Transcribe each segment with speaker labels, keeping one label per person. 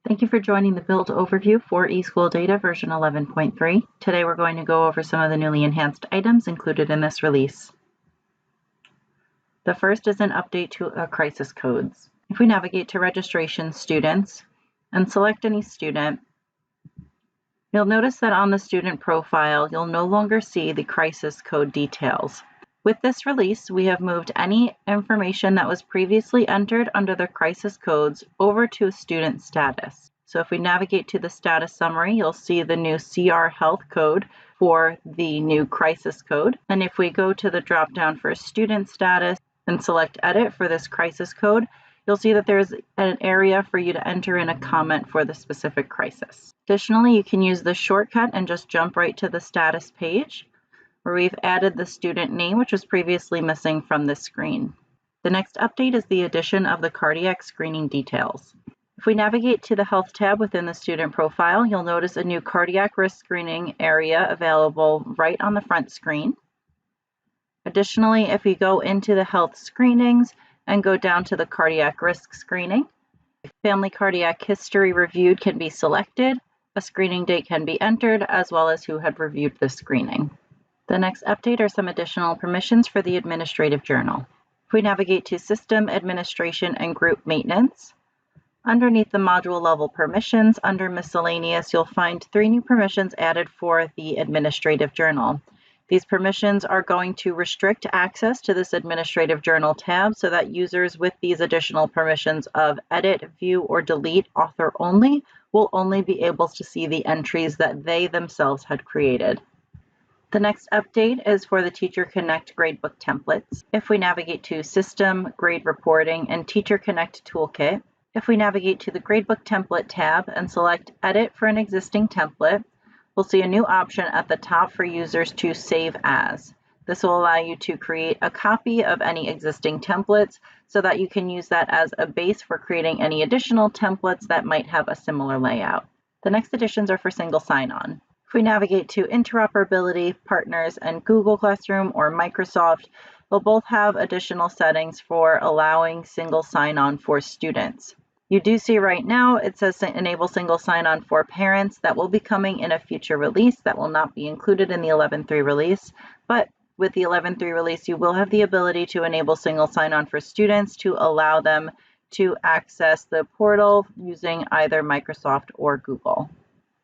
Speaker 1: Thank you for joining the Build Overview for eSchool Data version 11.3. Today we're going to go over some of the newly enhanced items included in this release. The first is an update to crisis codes. If we navigate to Registration Students and select any student, you'll notice that on the student profile, you'll no longer see the crisis code details. With this release, we have moved any information that was previously entered under the crisis codes over to a student status. So if we navigate to the status summary, you'll see the new CR Health code for the new crisis code. And if we go to the drop-down for student status and select edit for this crisis code, you'll see that there's an area for you to enter in a comment for the specific crisis. Additionally, you can use the shortcut and just jump right to the status page, where we've added the student name, which was previously missing from this screen. The next update is the addition of the cardiac screening details. If we navigate to the Health tab within the student profile, you'll notice a new cardiac risk screening area available right on the front screen. Additionally, if we go into the Health screenings and go down to the cardiac risk screening, family cardiac history reviewed can be selected, a screening date can be entered, as well as who had reviewed the screening. The next update are some additional permissions for the administrative journal. If we navigate to System Administration and Group Maintenance, underneath the module level permissions, under Miscellaneous, you'll find 3 new permissions added for the administrative journal. These permissions are going to restrict access to this administrative journal tab so that users with these additional permissions of edit, view, or delete author only will only be able to see the entries that they themselves had created. The next update is for the Teacher Connect Gradebook templates. If we navigate to System, Grade Reporting, and Teacher Connect Toolkit, if we navigate to the Gradebook Template tab and select Edit for an existing template, we'll see a new option at the top for users to save as. This will allow you to create a copy of any existing templates so that you can use that as a base for creating any additional templates that might have a similar layout. The next additions are for single sign-on. If we navigate to Interoperability, Partners, and Google Classroom or Microsoft, they'll both have additional settings for allowing single sign-on for students. You do see right now it says Enable Single Sign-On for Parents. That will be coming in a future release. That will not be included in the 11.3 release, but with the 11.3 release, you will have the ability to enable single sign-on for students to allow them to access the portal using either Microsoft or Google.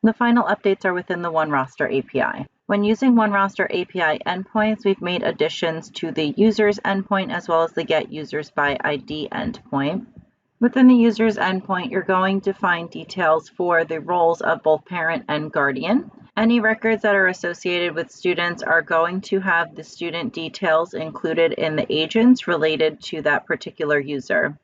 Speaker 1: The final updates are within the OneRoster API. When using OneRoster API endpoints, we've made additions to the users endpoint as well as the get users by ID endpoint. Within the users endpoint, you're going to find details for the roles of both parent and guardian. Any records that are associated with students are going to have the student details included in the agents related to that particular user.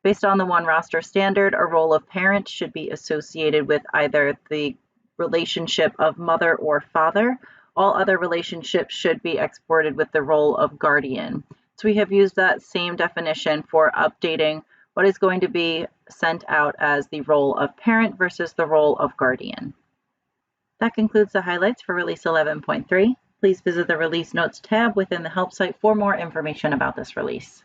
Speaker 1: Based on the OneRoster standard, a role of parent should be associated with either the relationship of mother or father. All other relationships should be exported with the role of guardian. So we have used that same definition for updating what is going to be sent out as the role of parent versus the role of guardian. That concludes the highlights for Release 11.3. Please visit the Release Notes tab within the Help site for more information about this release.